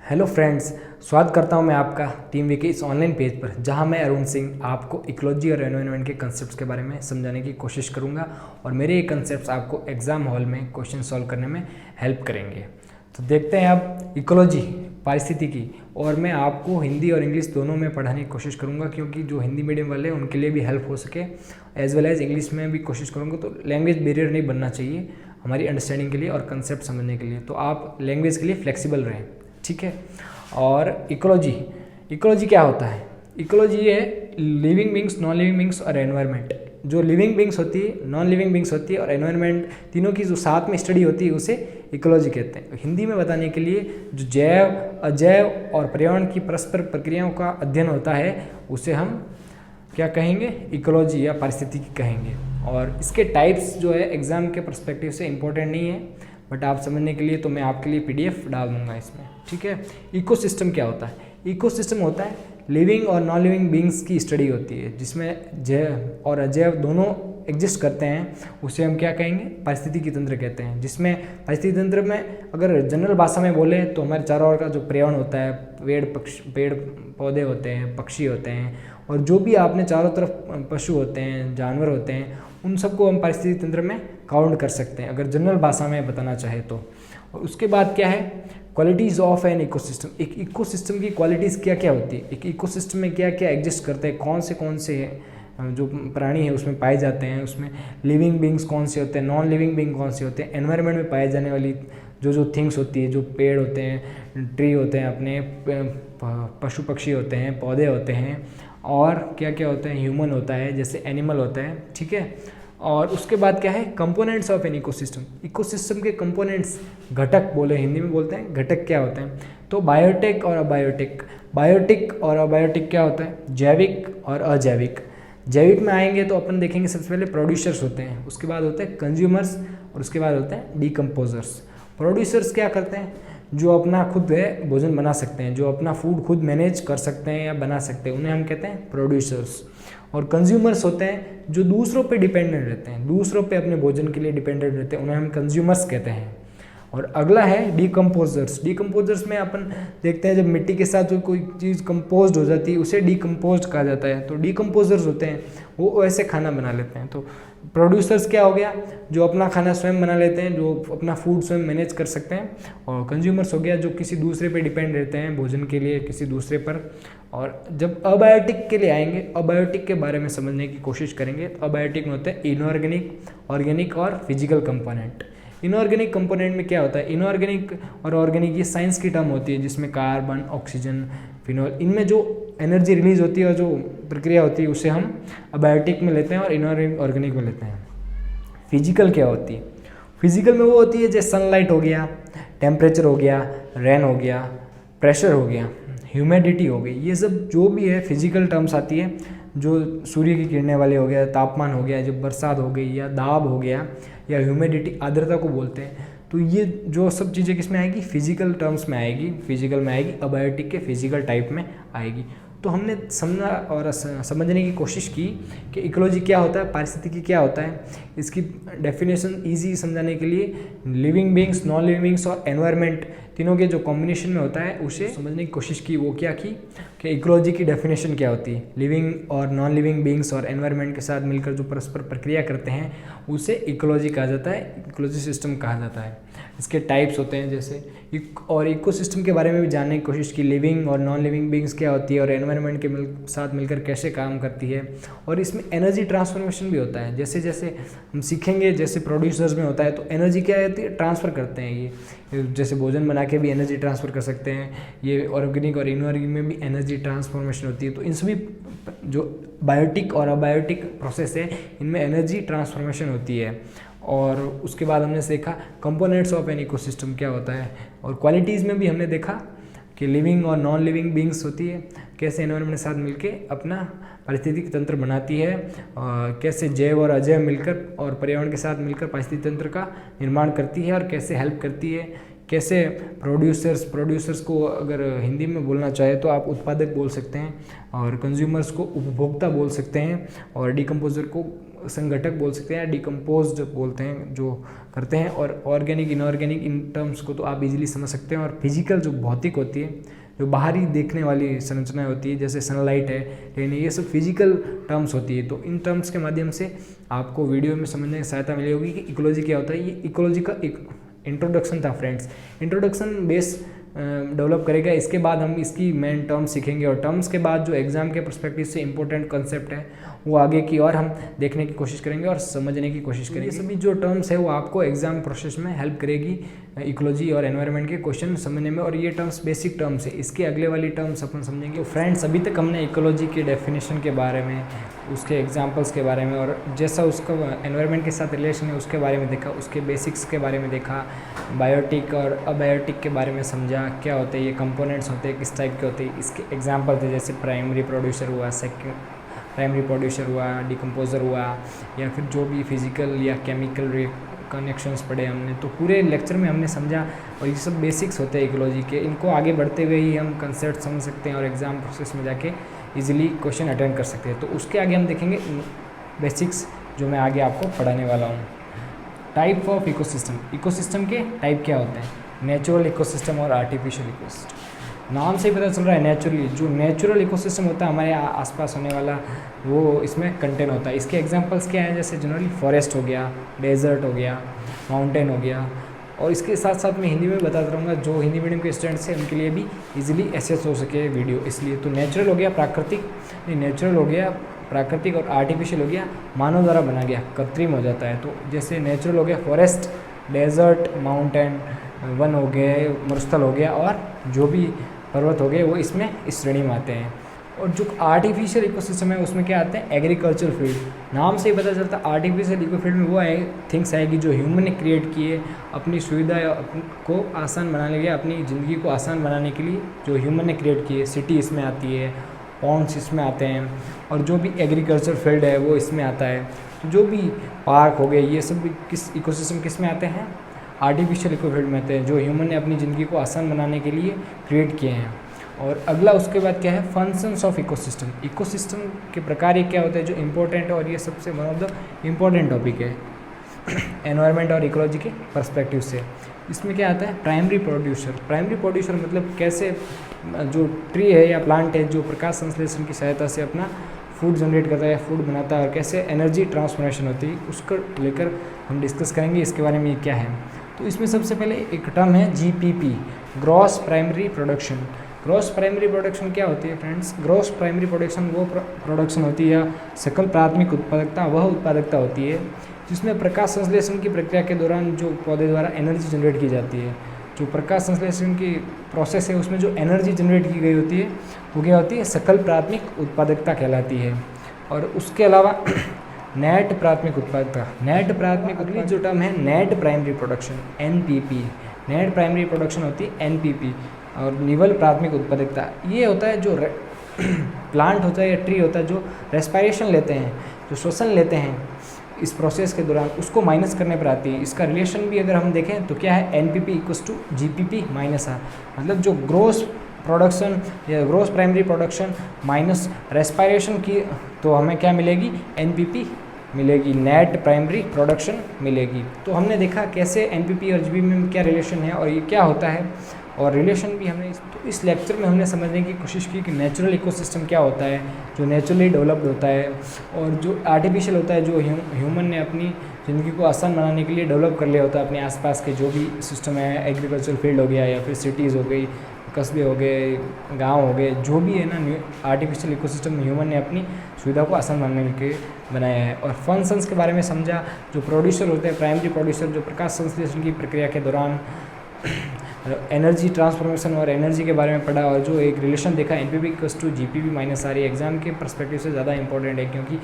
Hello friends, स्वागत करता हूं मैं आपका टीम वी के इस ऑनलाइन पेज पर, जहां मैं अरुण सिंह आपको इकोलॉजी और एनवायरनमेंट के कंसेप्ट्स के बारे में समझाने की कोशिश करूंगा और मेरे ये कंसेप्ट्स आपको एग्जाम हॉल में क्वेश्चन सॉल्व करने में हेल्प करेंगे। तो देखते हैं अब इकोलॉजी पारिस्थितिकी, और मैं आपको हिंदी और इंग्लिश दोनों में पढ़ाने की कोशिश करूँगा, क्योंकि जो हिंदी मीडियम वाले हैं उनके लिए भी हेल्प हो सके, एज वेल एज इंग्लिश में भी कोशिश करूँगा। तो लैंग्वेज बैरियर नहीं बनना चाहिए हमारी अंडरस्टैंडिंग के लिए और कंसेप्ट समझने के लिए, तो आप लैंग्वेज के लिए फ्लेक्सिबल रहें, ठीक है। और इकोलॉजी क्या होता है? इकोलॉजी ये है living beings, non living beings और एनवायरनमेंट। जो लिविंग बींग्स होती है, नॉन लिविंग बींग्स होती है और एनवायरनमेंट, तीनों की जो साथ में स्टडी होती है उसे इकोलॉजी कहते हैं। हिंदी में बताने के लिए जो जैव, अजैव और पर्यावरण की परस्पर प्रक्रियाओं का अध्ययन होता है उसे हम क्या कहेंगे? इकोलॉजी या पारिस्थितिकी कहेंगे। और इसके टाइप्स जो है एग्जाम के पर्सपेक्टिव से इम्पोर्टेंट नहीं है, बट आप समझने के लिए तो मैं आपके लिए पीडीएफ डाल दूंगा इसमें, ठीक है। इकोसिस्टम क्या होता है? इकोसिस्टम होता है लिविंग और नॉन लिविंग बींग्स की स्टडी होती है, जिसमें जैव और अजैव दोनों एग्जिस्ट करते हैं, उसे हम क्या कहेंगे? पारिस्थितिकी तंत्र कहते हैं। जिसमें पारिस्थितिकी तंत्र में अगर जनरल भाषा में बोले तो हमारे चारों ओर का जो पर्यावरण होता है, पेड़ पौधे होते हैं, पक्षी होते हैं, और जो भी आपने चारों तरफ पशु होते हैं, जानवर होते हैं, उन सबको हम पारिस्थितिकी तंत्र में काउंट कर सकते हैं, अगर जनरल भाषा में बताना चाहे तो। और उसके बाद क्या है? Qualities of an ecosystem. एक इकोसिस्टम की क्वालिटीज़ क्या क्या होती है, एक इकोसिस्टम में क्या क्या एग्जिस्ट करते हैं, कौन से जो प्राणी हैं उसमें पाए जाते हैं, उसमें लिविंग बींग्स कौन से होते हैं, नॉन लिविंग बींग कौन से होते हैं, एनवायरनमेंट में पाए जाने वाली जो थिंग्स होती है, जो पेड़ होते हैं, ट्री होते हैं, अपने पशु पक्षी होते हैं, पौधे होते हैं, और क्या क्या होते हैं, ह्यूमन होता है, जैसे एनिमल होता है, ठीक है। और उसके बाद क्या है? Components of an ecosystem. Ecosystem के कंपोनेंट्स, घटक बोले, हिंदी में बोलते हैं घटक क्या होते हैं? तो बायोटिक और अबायोटिक। बायोटिक और अबायोटिक क्या होता है? जैविक और अजैविक। जैविक में आएंगे तो अपन देखेंगे सबसे पहले प्रोड्यूसर्स होते हैं, उसके बाद होते हैं कंज्यूमर्स, और उसके बाद होते हैं डिकम्पोजर्स। प्रोड्यूसर्स क्या करते हैं? जो अपना खुद है भोजन बना सकते हैं, जो अपना फूड खुद मैनेज कर सकते हैं या बना सकते हैं, उन्हें हम कहते हैं प्रोड्यूसर्स। और कंज्यूमर्स होते हैं जो दूसरों पे डिपेंडेंट रहते हैं, दूसरों पे अपने भोजन के लिए डिपेंडेंट रहते हैं, उन्हें हम कंज्यूमर्स कहते हैं। और अगला है डिकम्पोजर्स। डिकम्पोजर्स में अपन देखते हैं जब मिट्टी के साथ जो कोई चीज़ कंपोज्ड हो जाती है उसे डिकम्पोज्ड कहा जाता है। तो डिकम्पोजर्स होते हैं वो ऐसे खाना बना लेते हैं। तो प्रोड्यूसर्स क्या हो गया? जो अपना खाना स्वयं बना लेते हैं, जो अपना फूड स्वयं मैनेज कर सकते हैं। और कंज्यूमर्स हो गया जो किसी दूसरे पे डिपेंड रहते हैं भोजन के लिए, किसी दूसरे पर। और जब अबायोटिक के लिए आएंगे, अबायोटिक के बारे में समझने की कोशिश करेंगे। तो अबायोटिक में होते हैं इनऑर्गेनिक, ऑर्गेनिक और फिजिकल कंपोनेंट। इनऑर्गेनिक कंपोनेंट में क्या होता है? इनऑर्गेनिक और ऑर्गेनिक ये साइंस की टर्म होती है, जिसमें कार्बन, ऑक्सीजन, फिनॉल, इनमें जो एनर्जी रिलीज होती है और जो प्रक्रिया होती है उसे हम अबायोटिक में लेते हैं और इनऑर्गेनिक में लेते हैं। फिजिकल क्या होती है? फिजिकल में वो होती है जैसे सनलाइट हो गया, टेम्परेचर हो गया, रेन हो गया, प्रेशर हो गया, ह्यूमिडिटी हो गई, ये सब जो भी है फिजिकल टर्म्स आती है। जो सूर्य की किरणें वाले हो गया, तापमान हो गया, जब बरसात हो गई, या दाब हो गया, या ह्यूमिडिटी, आर्द्रता को बोलते हैं। तो ये जो सब चीज़ें किस में आएगी? फिजिकल टर्म्स में आएगी, फिजिकल में आएगी, अबायोटिक के फिजिकल टाइप में आएगी। तो हमने समझा और समझने की कोशिश की कि इकोलॉजी क्या होता है, पारिस्थितिकी क्या होता है। इसकी डेफिनेशन इजी समझाने के लिए living beings, non living beings और एनवायरनमेंट तीनों के जो कॉम्बिनेशन में होता है उसे समझने की कोशिश की। वो क्या की कि इकोलॉजी की डेफिनेशन क्या होती है? लिविंग और नॉन लिविंग बींग्स और एनवायरनमेंट के साथ मिलकर जो परस्पर प्रक्रिया करते हैं उसे इकोलॉजी कहा जाता है, इकोलॉजी सिस्टम कहा जाता है। इसके टाइप्स होते हैं जैसे, और इकोसिस्टम के बारे में भी जानने की कोशिश की, लिविंग और नॉन लिविंग बींग्स क्या होती है और एनवायरनमेंट के साथ मिलकर कैसे काम करती है। और इसमें एनर्जी ट्रांसफॉर्मेशन भी होता है, जैसे जैसे हम सीखेंगे। जैसे प्रोड्यूसर्स में होता है तो एनर्जी क्या होती है? ट्रांसफ़र करते हैं ये, जैसे भोजन बना के भी एनर्जी ट्रांसफ़र कर सकते हैं। ये ऑर्गेनिक और इनऑर्गेनिक में भी एनर्जी ट्रांसफॉर्मेशन होती है। तो इन सभी जो बायोटिक और अबायोटिक प्रोसेस है इनमें एनर्जी ट्रांसफॉर्मेशन होती है। और उसके बाद हमने देखा कंपोनेंट्स ऑफ एन इकोसिस्टम क्या होता है। और क्वालिटीज़ में भी हमने देखा कि लिविंग और नॉन लिविंग बींग्स होती है, कैसे एनवायरनमेंट के साथ मिलके अपना पारिस्थितिक तंत्र बनाती है, कैसे जैव और अजैव मिलकर और पर्यावरण के साथ मिलकर पारिस्थितिक तंत्र का निर्माण करती है, और कैसे हेल्प करती है, कैसे प्रोड्यूसर्स को अगर हिंदी में बोलना चाहे तो आप उत्पादक बोल सकते हैं, और कंज्यूमर्स को उपभोक्ता बोल सकते हैं, और डिकम्पोजर को संगठक बोल सकते हैं, डिकम्पोज्ड बोलते हैं जो करते हैं, और ऑर्गेनिक इनऑर्गेनिक इन टर्म्स को तो आप इजीली समझ सकते हैं। और फिजिकल जो भौतिक होती है, जो बाहरी देखने वाली संरचनाएं होती है, जैसे सनलाइट है, यानी ये सब फिजिकल टर्म्स होती है। तो इन टर्म्स के माध्यम से आपको वीडियो में समझने की सहायता मिली होगी कि इकोलॉजी क्या होता है। ये इकोलॉजी का एक इंट्रोडक्शन था फ्रेंड्स। इंट्रोडक्शन बेस डेवलप करेगा, इसके बाद हम इसकी मेन टर्म्स सीखेंगे, और टर्म्स के बाद जो एग्जाम के पर्सपेक्टिव से इंपॉर्टेंट कंसेप्ट है वो आगे की और हम देखने की कोशिश करेंगे और समझने की कोशिश करेंगे। ये सभी जो टर्म्स है वो आपको एग्जाम प्रोसेस में हेल्प करेगी इकोलॉजी और एनवायरनमेंट के क्वेश्चन समझने में, और ये टर्म्स बेसिक टर्म्स है। इसके अगले वाली टर्म्स अपन समझेंगे। तो फ्रेंड्स, अभी तक हमने इकोलॉजी के डेफिनेशन के बारे में, उसके एग्जाम्पल्स के बारे में, और जैसा उसका एनवायरनमेंट के साथ रिलेशन है उसके बारे में देखा, उसके बेसिक्स के बारे में देखा, बायोटिक और अबायोटिक के बारे में समझा, क्या होते हैं ये कंपोनेंट्स होते हैं, किस टाइप के होते हैं, इसके एग्जाम्पल थे जैसे प्राइमरी प्रोड्यूसर हुआ, प्राइमरी प्रोड्यूसर हुआ, डिकम्पोजर हुआ, या फिर जो भी फिजिकल या केमिकल कनेक्शंस पढ़े हमने। तो पूरे लेक्चर में हमने समझा, और ये सब बेसिक्स होते हैं इकोलॉजी के। इनको आगे बढ़ते हुए ही हम कंसेप्ट समझ सकते हैं और एग्ज़ाम प्रोसेस में जाके इजीली क्वेश्चन अटेंड कर सकते हैं। तो उसके आगे हम देखेंगे बेसिक्स जो मैं आगे आपको पढ़ाने वाला हूँ। Type of ecosystem. इकोसिस्टम के टाइप क्या होते हैं? नेचुरल इकोसिस्टम और आर्टिफिशियल इकोसिस्टम। नाम से ही पता चल रहा है नेचुरली। जो नेचुरल इकोसिस्टम होता है हमारे आसपास होने वाला, वो इसमें कंटेन होता है। इसके एग्जांपल्स क्या हैं? जैसे जनरली फॉरेस्ट हो गया, डेजर्ट हो गया, माउंटेन हो गया, और इसके साथ साथ मैं हिंदी में बताता रहूँगा, जो हिंदी मीडियम के स्टूडेंट्स हैं उनके लिए भी इजीली एक्सेस हो सके वीडियो, इसलिए। तो नेचुरल हो गया प्राकृतिक, नहीं नेचुरल हो गया प्राकृतिक, और आर्टिफिशियल हो गया मानव द्वारा बना गया, कृत्रिम हो जाता है। तो जैसे नेचुरल हो गया फॉरेस्ट, डेजर्ट, माउंटेन, वन हो गए, मरुस्थल हो गया, और जो भी पर्वत हो गए वो इसमें इस श्रेणी में आते हैं। और जो आर्टिफिशियल इकोसिस्टम है उसमें क्या आते हैं? Agriculture field. नाम से ही पता चलता है आर्टिफिशियल इको फील्ड में वो थिंग्स आएगी जो ह्यूमन ने क्रिएट किए अपनी सुविधा को आसान बनाने के लिए, अपनी ज़िंदगी को आसान बनाने के लिए जो ह्यूमन ने क्रिएट किए। सिटी इसमें आती है, पॉन्ड्स इसमें आते हैं, और जो भी एग्रीकल्चर फील्ड है वो इसमें आता है। तो जो भी पार्क हो गए, ये सब भी किस इकोसिस्टम किस में आते हैं? आर्टिफिशियल इको फील्ड में आते हैं, जो ह्यूमन ने अपनी ज़िंदगी को आसान बनाने के लिए क्रिएट किए हैं। और अगला उसके बाद क्या है? Functions of ecosystem. इकोसिस्टम के प्रकार ये क्या होता है जो इम्पोर्टेंट है, और ये सबसे one of the important topic है एनवायरनमेंट और इकोलॉजी के पर्सपेक्टिव से। इसमें क्या आता है? Primary producer. प्राइमरी प्रोड्यूसर मतलब कैसे जो ट्री है या प्लांट है जो प्रकाश संश्लेषण की सहायता से अपना फूड जनरेट करता है या फूड बनाता है, और कैसे एनर्जी ट्रांसफॉर्मेशन होती है उसको लेकर हम डिस्कस करेंगे इसके बारे में ये क्या है। तो इसमें सबसे पहले एक टर्म है GPP, gross primary production. Gross primary production क्या होती है फ्रेंड्स? ग्रॉस प्राइमरी प्रोडक्शन वो प्रोडक्शन होती है या सकल प्राथमिक उत्पादकता, वह उत्पादकता होती है जिसमें प्रकाश संश्लेषण की प्रक्रिया के दौरान जो पौधे द्वारा एनर्जी जनरेट की जाती है। जो प्रकाश संश्लेषण की प्रोसेस है उसमें जो एनर्जी जनरेट की गई होती है वो क्या होती है? सकल प्राथमिक उत्पादकता कहलाती है। और उसके अलावा नेट प्राथमिक उत्पादकता, नेट प्राथमिक, अगली जो टर्म है net primary production, NPP। Net primary production होती है NPP। और निवल प्राथमिक उत्पादकता ये होता है जो प्लांट होता है या ट्री होता है जो रेस्पायरेशन लेते हैं, जो श्वसन लेते हैं इस प्रोसेस के दौरान, उसको माइनस करने पर आती है। इसका रिलेशन भी अगर हम देखें तो क्या है? NPP = GPP - R। मतलब जो ग्रोस प्रोडक्शन या gross primary production minus respiration की, तो हमें क्या मिलेगी? NPP मिलेगी, नेट प्राइमरी प्रोडक्शन मिलेगी। तो हमने देखा कैसे NPP और GPP में क्या रिलेशन है और ये क्या होता है, और रिलेशन भी हमने तो इस लेक्चर में हमने समझने की कोशिश की कि नेचुरल इकोसिस्टम क्या होता है जो नेचुरली डेवलप्ड होता है, और जो आर्टिफिशियल होता है जो ह्यूमन ने अपनी ज़िंदगी को आसान बनाने के लिए डेवलप कर लिया होता है। अपने आसपास के जो भी सिस्टम है, एग्रीकल्चर फील्ड हो गया या फिर सिटीज़ हो गई, कस्बे हो गए, गांव हो गए, जो भी है ना आर्टिफिशियल इकोसिस्टम ह्यूमन ने अपनी सुविधा को आसान बनाने के बनाया है। और फंक्शंस के बारे में समझा, जो प्रोड्यूसर होते हैं प्राइमरी प्रोड्यूसर, जो प्रकाश संश्लेषण की प्रक्रिया के दौरान एनर्जी ट्रांसफॉर्मेशन और एनर्जी के बारे में पढ़ा, और जो एक रिलेशन देखा NPP = GPP - R। एग्जाम के पर्सपेक्टिव से ज़्यादा इंपॉर्टेंट है क्योंकि